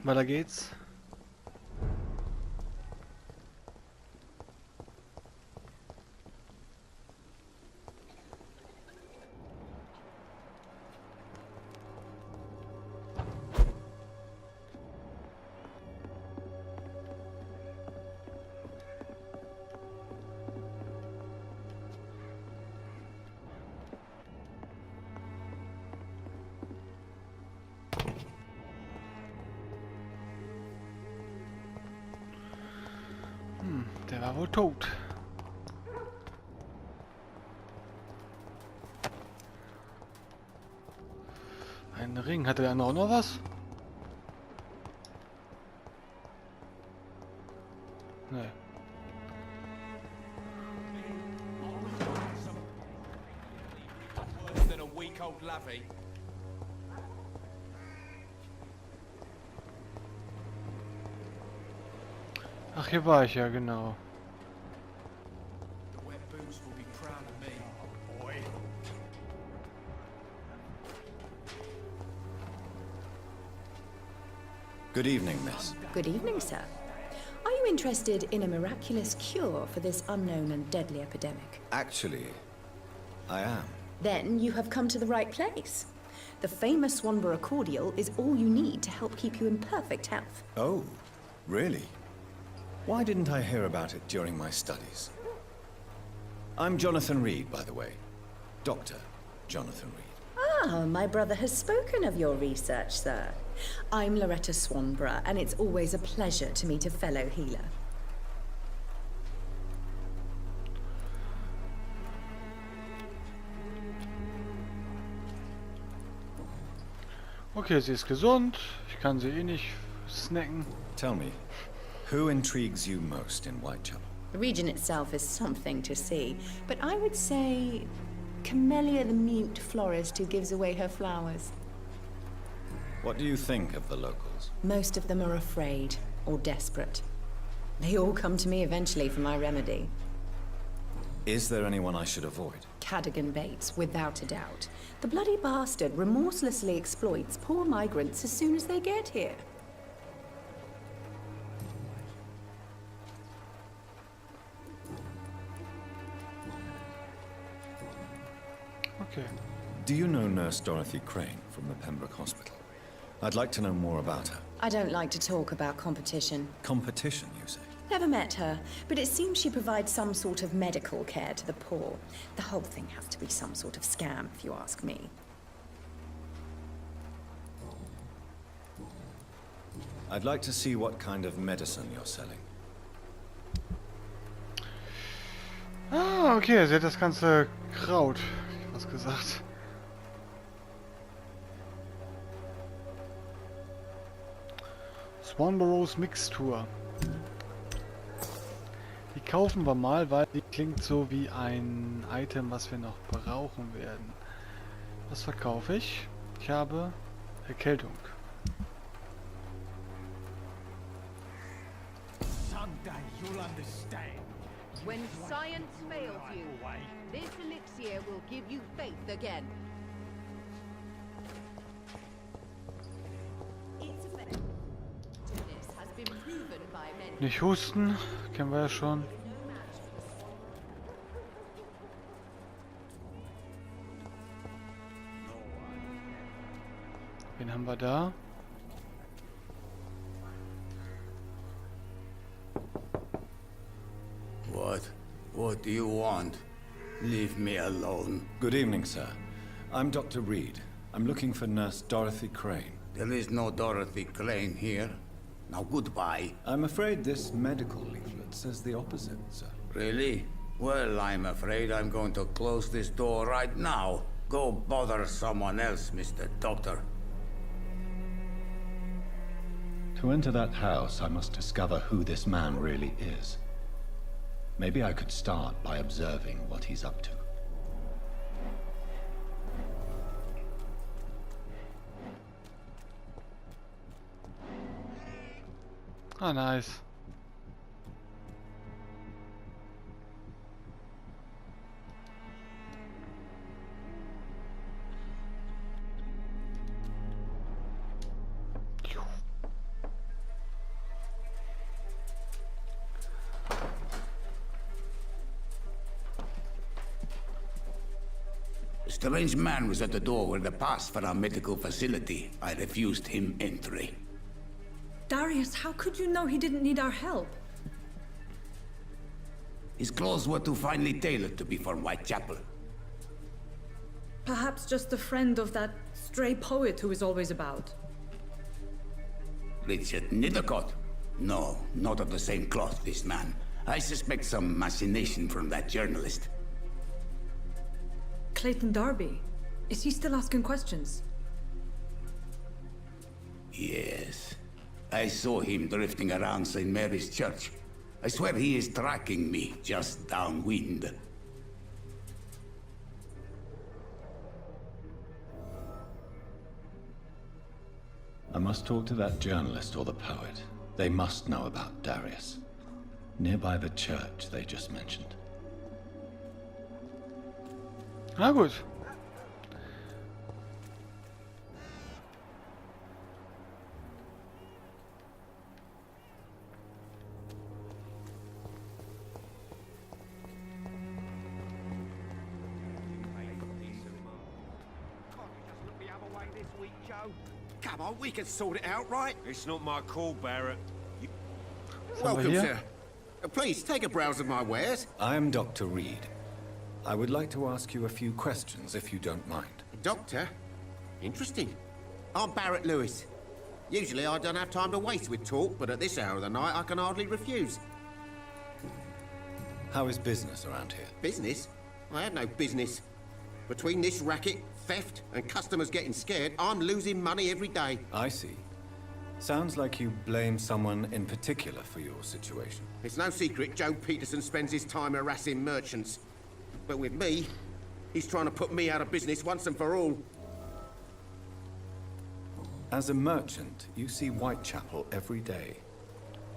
Weiter geht's. Der war wohl tot. Ein Ring. Hatte der andere auch noch was? Nee. Ach, hier war ich ja, genau. Good evening, miss. Good evening, sir. Are you interested in a miraculous cure for this unknown and deadly epidemic? Actually, I am. Then you have come to the right place. The famous Swanborough cordial is all you need to help keep you in perfect health. Oh, really? Why didn't I hear about it during my studies? I'm Jonathan Reed, by the way. Dr. Jonathan Reed. Ah, my brother has spoken of your research, sir. I'm Loretta Swanborough, and it's always a pleasure to meet a fellow healer. Okay, sie ist gesund. Ich kann sie eh nicht snacken. Tell me, who intrigues you most in Whitechapel? The region itself is something to see, but I would say Camellia the mute florist who gives away her flowers. What do you think of the locals? Most of them are afraid or desperate. They all come to me eventually for my remedy. Is there anyone I should avoid? Cadogan Bates, without a doubt. The bloody bastard remorselessly exploits poor migrants as soon as they get here. Okay. Do you know Nurse Dorothy Crane from the Pembroke Hospital? I'd like to know more about her. I don't like to talk about competition. Competition, you say? Never met her, but it seems she provides some sort of medical care to the poor. The whole thing has to be some sort of scam, if you ask me. I'd like to see what kind of medicine you're selling. Ah, okay, sie hat das ganze Kraut, was gesagt. Swanboroughs Mixtur. Die kaufen wir mal, weil die klingt so wie ein Item, was wir noch brauchen werden. Was verkaufe ich? Ich habe Erkältung. Someday you'll understand. When science fails you, this elixir will give you faith again. Its effectiveness has been proven by many. Nicht husten, kennen wir ja schon. Wen haben wir da? What do you want? Leave me alone. Good evening, sir. I'm Dr. Reed. I'm looking for Nurse Dorothy Crane. There is no Dorothy Crane here. Now goodbye. I'm afraid this medical leaflet says the opposite, sir. Really? Well, I'm afraid I'm going to close this door right now. Go bother someone else, Mr. Doctor. To enter that house, I must discover who this man really is. Maybe I could start by observing what he's up to. Ah, nice. Strange man was at the door with a pass for our medical facility. I refused him entry. Darius, how could you know he didn't need our help? His clothes were too finely tailored to be from Whitechapel. Perhaps just a friend of that stray poet who is always about. Richard Nithercott? No, not of the same cloth, this man. I suspect some machination from that journalist. Clayton Darby. Is he still asking questions? Yes. I saw him drifting around St. Mary's Church. I swear he is tracking me just downwind. I must talk to that journalist or the poet. They must know about Darius. Nearby the church they just mentioned. Na gut. Come on, we can sort it out, right? It's not my call, Barrett. Welcome, here? sir. Please, take a browse of my wares. I am Dr. Reed. I would like to ask you a few questions, if you don't mind. Doctor? Interesting. I'm Barrett Lewis. Usually I don't have time to waste with talk, but at this hour of the night I can hardly refuse. How is business around here? Business? I have no business. Between this racket, theft, and customers getting scared, I'm losing money every day. I see. Sounds like you blame someone in particular for your situation. It's no secret Joe Peterson spends his time harassing merchants. But with me, he's trying to put me out of business once and for all. As a merchant, you see Whitechapel every day.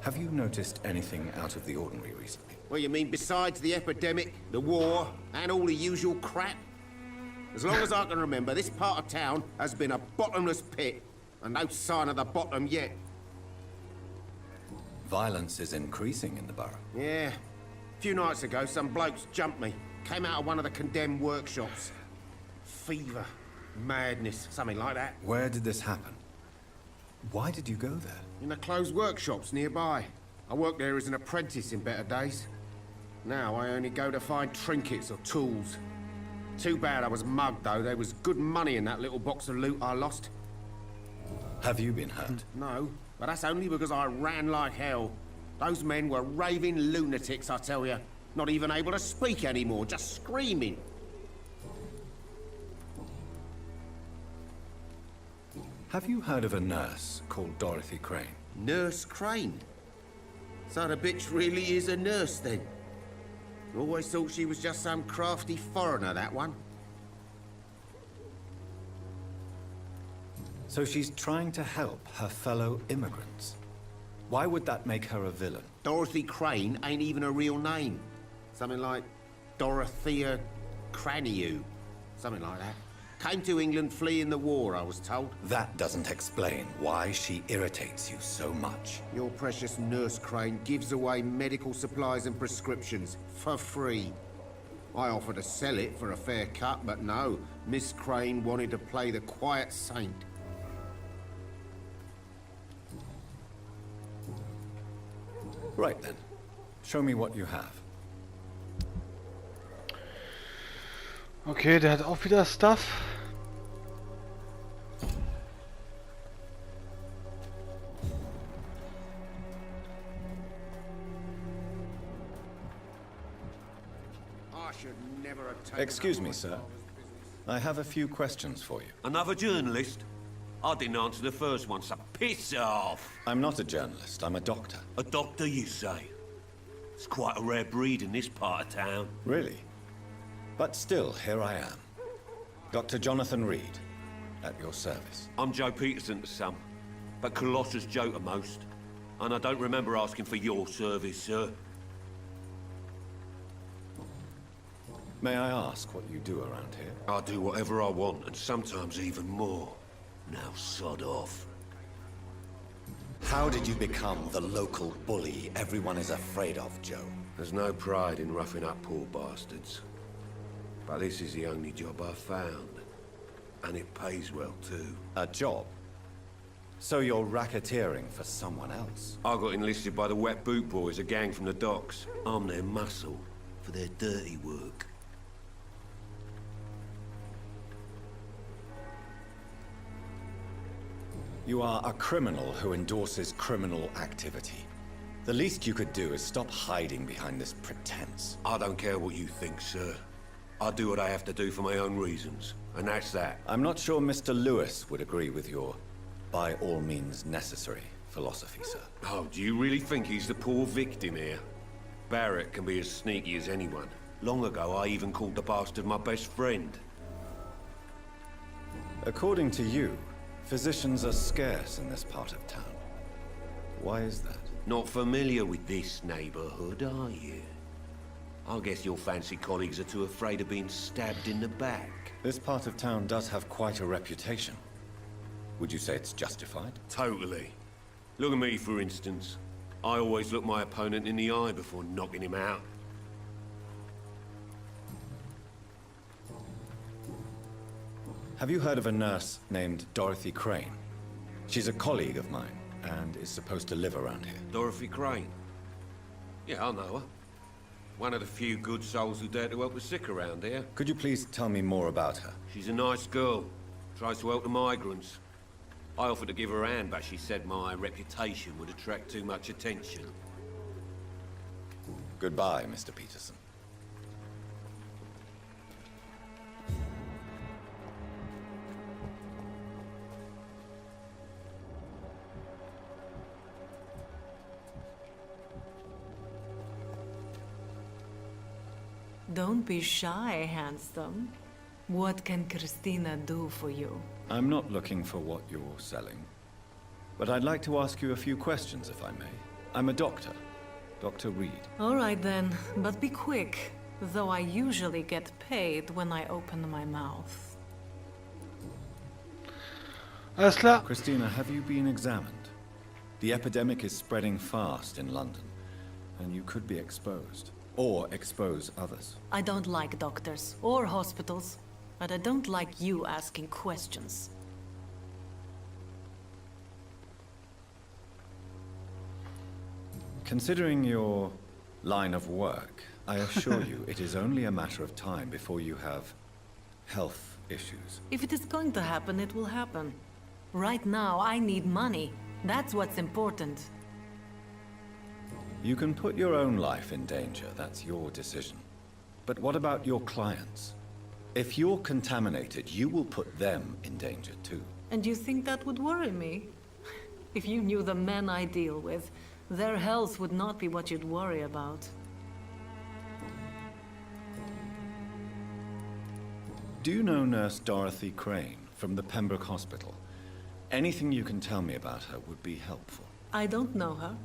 Have you noticed anything out of the ordinary recently? Well, you mean besides the epidemic, the war, and all the usual crap? As long as I can remember, this part of town has been a bottomless pit, and no sign of the bottom yet. Violence is increasing in the borough. Yeah. A few nights ago, some blokes jumped me. Came out of one of the condemned workshops. Fever, madness, something like that. Where did this happen? Why did you go there? In the closed workshops nearby. I worked there as an apprentice in better days. Now I only go to find trinkets or tools. Too bad I was mugged, though. There was good money in that little box of loot I lost. Have you been hurt? No, but that's only because I ran like hell. Those men were raving lunatics, I tell you. Not even able to speak anymore, just screaming. Have you heard of a nurse called Dorothy Crane? Nurse Crane? So the bitch really is a nurse, then? Always thought she was just some crafty foreigner, that one. So she's trying to help her fellow immigrants. Why would that make her a villain? Dorothy Crane ain't even a real name. Something like Dorothea Craniu. Something like that. Came to England fleeing the war, I was told. That doesn't explain why she irritates you so much. Your precious Nurse Crane gives away medical supplies and prescriptions for free. I offered to sell it for a fair cut, but no. Miss Crane wanted to play the quiet saint. Right then. Show me what you have. Okay, der hat auch wieder Stuff. I should never have taken Excuse that me, on sir. my father's business. I have a few questions for you. Another journalist? I didn't answer the first one, so piss off! I'm not a journalist, I'm a doctor. A doctor, you say? It's quite a rare breed in this part of town. Really? But still, here I am. Dr. Jonathan Reed, at your service. I'm Joe Peterson to some, but Colossus Joe to most. And I don't remember asking for your service, sir. May I ask what you do around here? I do whatever I want, and sometimes even more. Now sod off. How did you become the local bully everyone is afraid of, Joe? There's no pride in roughing up poor bastards. But this is the only job I've found. And it pays well, too. A job? So you're racketeering for someone else? I got enlisted by the Wet Boot Boys, a gang from the docks. I'm their muscle for their dirty work. You are a criminal who endorses criminal activity. The least you could do is stop hiding behind this pretense. I don't care what you think, sir. I do what I have to do for my own reasons, and that's that. I'm not sure Mr. Lewis would agree with your by all means necessary philosophy, sir. Oh, do you really think he's the poor victim here? Barrett can be as sneaky as anyone. Long ago, I even called the bastard my best friend. According to you, physicians are scarce in this part of town. Why is that? Not familiar with this neighborhood, are you? I guess your fancy colleagues are too afraid of being stabbed in the back. This part of town does have quite a reputation. Would you say it's justified? Totally. Look at me, for instance. I always look my opponent in the eye before knocking him out. Have you heard of a nurse named Dorothy Crane? She's a colleague of mine, and is supposed to live around here. Dorothy Crane? Yeah, I know her. One of the few good souls who dare to help the sick around here. Could you please tell me more about her? She's a nice girl. Tries to help the migrants. I offered to give her a hand, but she said my reputation would attract too much attention. Goodbye, Mr. Peterson. Don't be shy, handsome. What can Christina do for you? I'm not looking for what you're selling, but I'd like to ask you a few questions, if I may. I'm a doctor, Dr. Reed. All right then, but be quick, though I usually get paid when I open my mouth. Alles klar. Christina, have you been examined? The epidemic is spreading fast in London, and you could be exposed, or expose others. I don't like doctors or hospitals, but I don't like you asking questions. Considering your line of work, I assure you it is only a matter of time before you have health issues. If it is going to happen, it will happen. Right now, I need money. That's what's important. You can put your own life in danger, that's your decision. But what about your clients? If you're contaminated, you will put them in danger too. And you think that would worry me? If you knew the men I deal with, their health would not be what you'd worry about. Do you know Nurse Dorothy Crane from the Pembroke Hospital? Anything you can tell me about her would be helpful. I don't know her,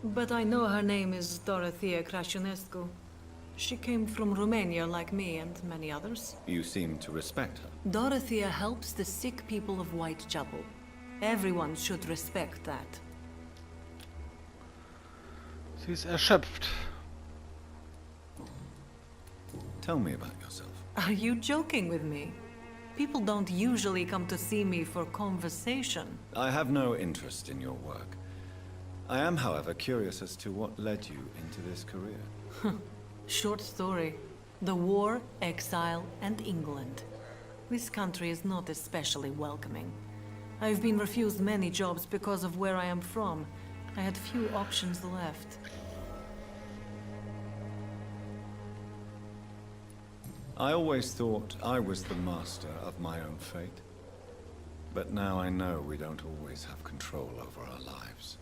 but I know her name is Dorothea Crăciunescu. She came from Romania like me and many others. You seem to respect her. Dorothea helps the sick people of Whitechapel. Everyone should respect that. Sie ist erschöpft. Tell me about yourself. Are you joking with me? People don't usually come to see me for conversation. I have no interest in your work. I am, however, curious as to what led you into this career. Short story. The war, exile, and England. This country is not especially welcoming. I've been refused many jobs because of where I am from. I had few options left. I always thought I was the master of my own fate. But now I know we don't always have control over our lives.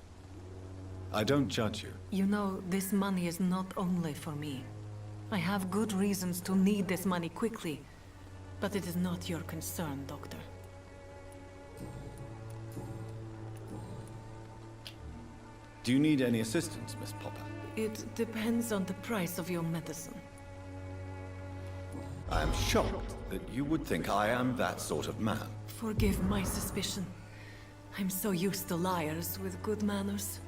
I don't judge you. You know, this money is not only for me. I have good reasons to need this money quickly, but it is not your concern, Doctor. Do you need any assistance, Miss Popper? It depends on the price of your medicine. I am shocked that you would think I am that sort of man. Forgive my suspicion. I'm so used to liars with good manners.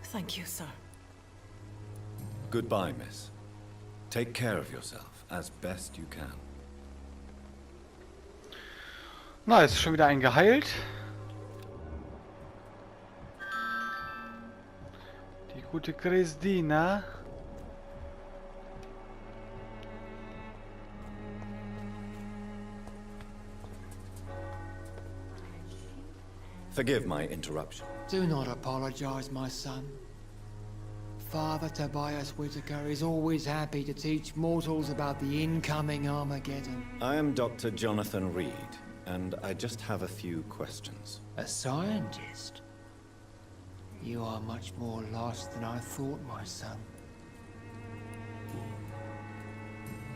Thank you, sir. Goodbye, miss. Take care of yourself. as best you can. Na, ist schon wieder ein geheilt. Die gute Christina. Forgive my interruption. Do not apologize, my son. Father Tobias Whitaker is always happy to teach mortals about the incoming Armageddon. I am Dr. Jonathan Reed, and I just have a few questions. A scientist? You are much more lost than I thought, my son.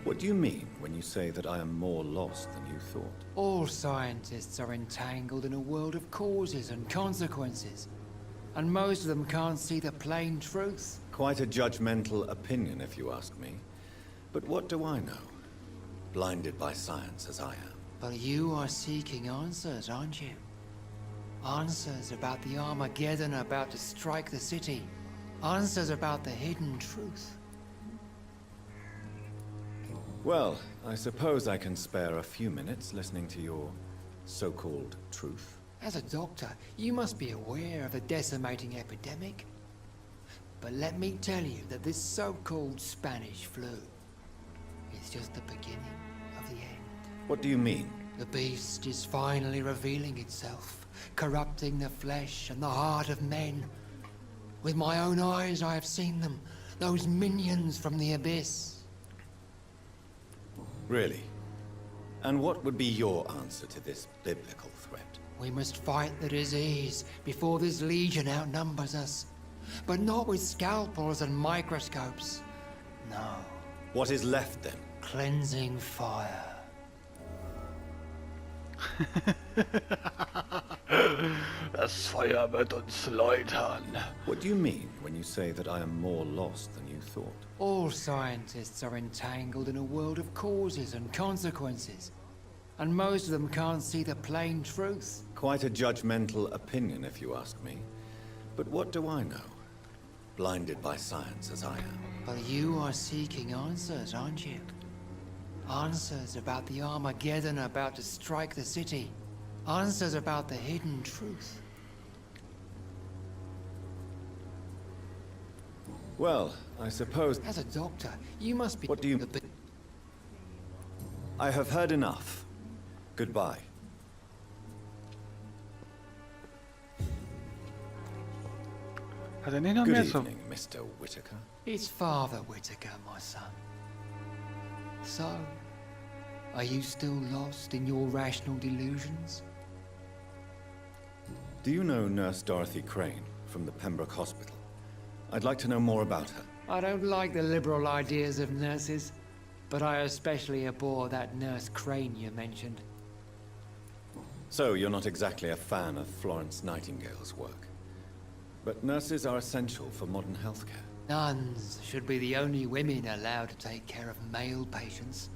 What do you mean when you say that I am more lost than you thought? All scientists are entangled in a world of causes and consequences, and most of them can't see the plain truth. Quite a judgmental opinion, if you ask me. But what do I know? Blinded by science as I am. But you are seeking answers, aren't you? Answers about the Armageddon about to strike the city. Answers about the hidden truth. Well, I suppose I can spare a few minutes listening to your so-called truth. As a doctor, you must be aware of the decimating epidemic. But let me tell you that this so-called Spanish flu is just the beginning of the end. What do you mean? The beast is finally revealing itself, corrupting the flesh and the heart of men. With my own eyes I have seen them, those minions from the abyss. Really? And what would be your answer to this biblical threat? We must fight the disease before this legion outnumbers us. But not with scalpels and microscopes. No. What is left then? Cleansing fire. Das Feuer wird uns läutern. What do you mean when you say that I am more lost than you thought? All scientists are entangled in a world of causes and consequences. And most of them can't see the plain truth. Quite a judgmental opinion, if you ask me. But what do I know? Blinded by science as I am. But you are seeking answers, aren't you? Answers about the Armageddon about to strike the city. Answers about the hidden truth. Well, I suppose... As a doctor, you must be... What do you... I have heard enough. Goodbye. Hat nicht noch Good mehr so? evening, Mr. Whitaker. It's Father Whitaker, my son. So, are you still lost in your rational delusions? Do you know Nurse Dorothy Crane from the Pembroke Hospital? I'd like to know more about her. I don't like the liberal ideas of nurses, but I especially abhor that Nurse Crane you mentioned. So, you're not exactly a fan of Florence Nightingale's work. But nurses are essential for modern healthcare. Nuns should be the only women allowed to take care of male patients.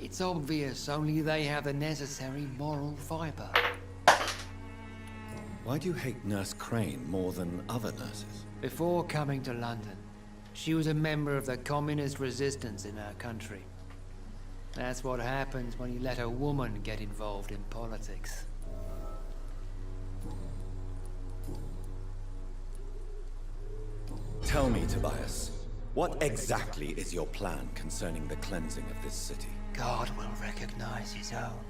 It's obvious only they have the necessary moral fiber. Why do you hate Nurse Crane more than other nurses? Before coming to London, she was a member of the communist resistance in our country. That's what happens when you let a woman get involved in politics. Tell me, Tobias, what exactly is your plan concerning the cleansing of this city? God will recognize his own.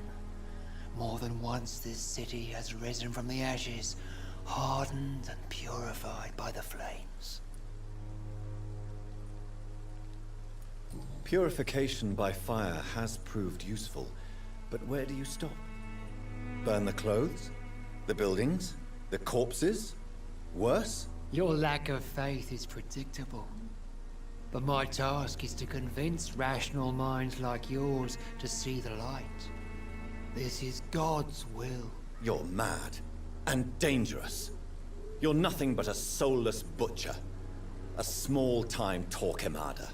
More than once this city has risen from the ashes, hardened and purified by the flames. Purification by fire has proved useful, but where do you stop? Burn the clothes? The buildings? The corpses? Worse? Your lack of faith is predictable. But my task is to convince rational minds like yours to see the light. This is God's will. You're mad and dangerous. You're nothing but a soulless butcher. A small-time Torquemada.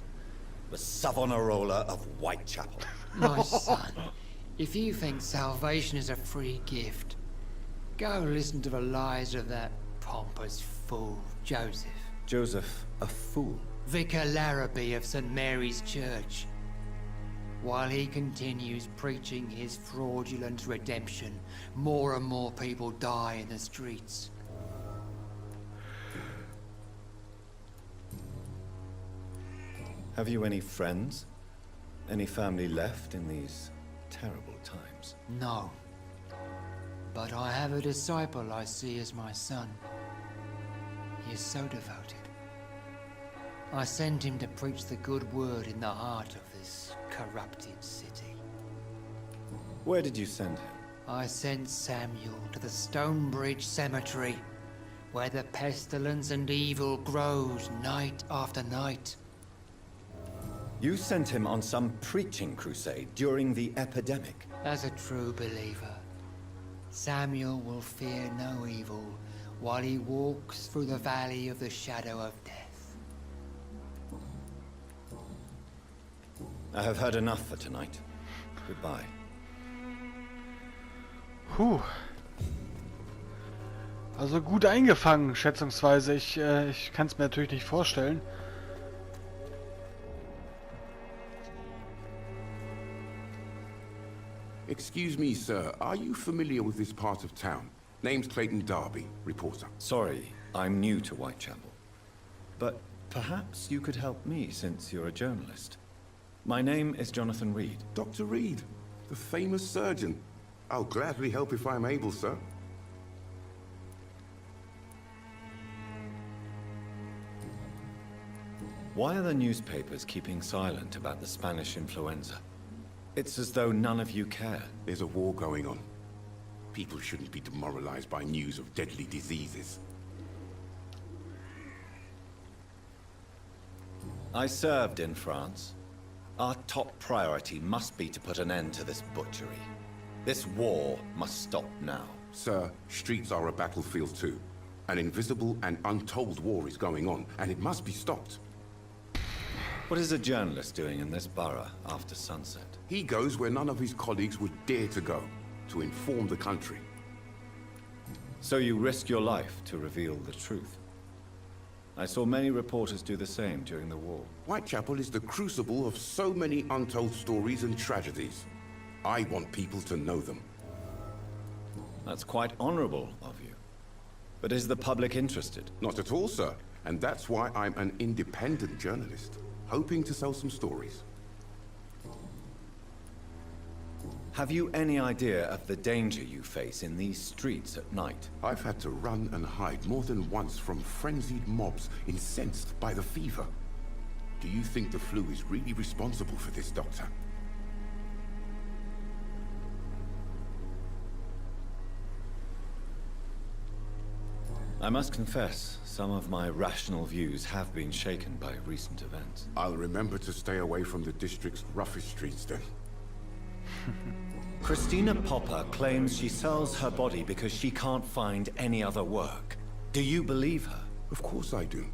The Savonarola of Whitechapel. My son, if you think salvation is a free gift, go listen to the lies of that pompous fool, Joseph. Joseph, a fool? Vicar Larrabee of St. Mary's Church. While he continues preaching his fraudulent redemption, more and more people die in the streets. Have you any friends? Any family left in these terrible times? No. But I have a disciple I see as my son. He is so devoted. I sent him to preach the good word in the heart of this corrupted city. Where did you send him? I sent Samuel to the Stonebridge Cemetery, where the pestilence and evil grows night after night. You sent him on some preaching crusade during the epidemic. As a true believer, Samuel will fear no evil while he walks through the valley of the shadow of death. I have heard enough for tonight. Goodbye. Puh. Also gut eingefangen, schätzungsweise. Ich kann es mir natürlich nicht vorstellen. Excuse me, sir. Are you familiar with this part of town? Name's Clayton Darby, reporter. Sorry, I'm new to Whitechapel. But perhaps you could help me since you're a journalist. My name is Jonathan Reed. Dr. Reed, the famous surgeon. I'll gladly help if I'm able, sir. Why are the newspapers keeping silent about the Spanish influenza? It's as though none of you care. There's a war going on. People shouldn't be demoralized by news of deadly diseases. I served in France. Our top priority must be to put an end to this butchery. This war must stop now. Sir, streets are a battlefield too. An invisible and untold war is going on, and it must be stopped. What is a journalist doing in this borough after sunset? He goes where none of his colleagues would dare to go, to inform the country. So you risk your life to reveal the truth. I saw many reporters do the same during the war. Whitechapel is the crucible of so many untold stories and tragedies. I want people to know them. That's quite honorable of you. But is the public interested? Not at all, sir. And that's why I'm an independent journalist, hoping to sell some stories. Have you any idea of the danger you face in these streets at night? I've had to run and hide more than once from frenzied mobs incensed by the fever. Do you think the flu is really responsible for this, Doctor? I must confess, some of my rational views have been shaken by recent events. I'll remember to stay away from the district's roughest streets then. Christina Popper claims she sells her body because she can't find any other work. Do you believe her? Of course I do.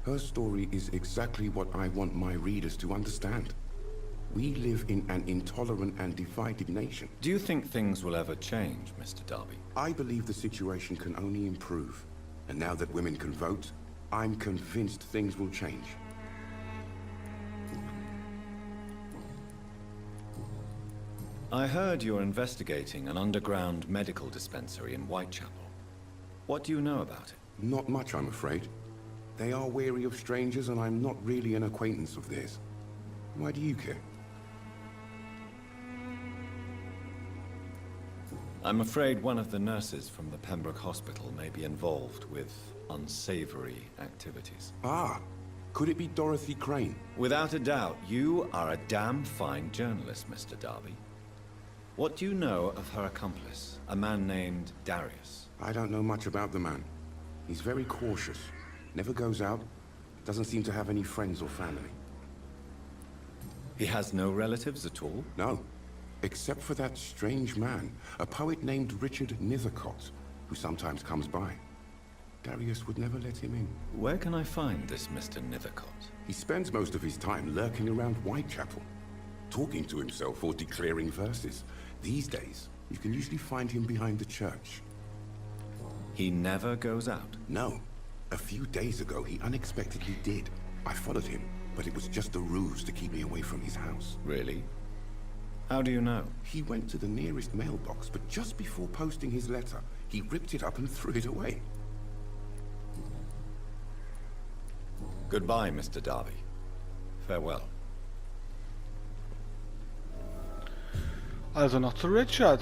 Her story is exactly what I want my readers to understand. We live in an intolerant and divided nation. Do you think things will ever change, Mr. Darby? I believe the situation can only improve. And now that women can vote, I'm convinced things will change. I heard you're investigating an underground medical dispensary in Whitechapel. What do you know about it? Not much, I'm afraid. They are wary of strangers, and I'm not really an acquaintance of theirs. Why do you care? I'm afraid one of the nurses from the Pembroke Hospital may be involved with unsavory activities. Ah, could it be Dorothy Crane? Without a doubt, you are a damn fine journalist, Mr. Darby. What do you know of her accomplice, a man named Darius? I don't know much about the man. He's very cautious. Never goes out. Doesn't seem to have any friends or family. He has no relatives at all? No. Except for that strange man, a poet named Richard Nethercott, who sometimes comes by. Darius would never let him in. Where can I find this Mr. Nethercott? He spends most of his time lurking around Whitechapel, talking to himself or declaring verses. These days, you can usually find him behind the church. He never goes out? No. A few days ago, he unexpectedly did. I followed him. but it was just a ruse to keep me away from his house. Really? How do you know? He went to the nearest mailbox, but just before posting his letter, he ripped it up and threw it away. Goodbye, Mr. Darby. Farewell. Also noch zu Richard.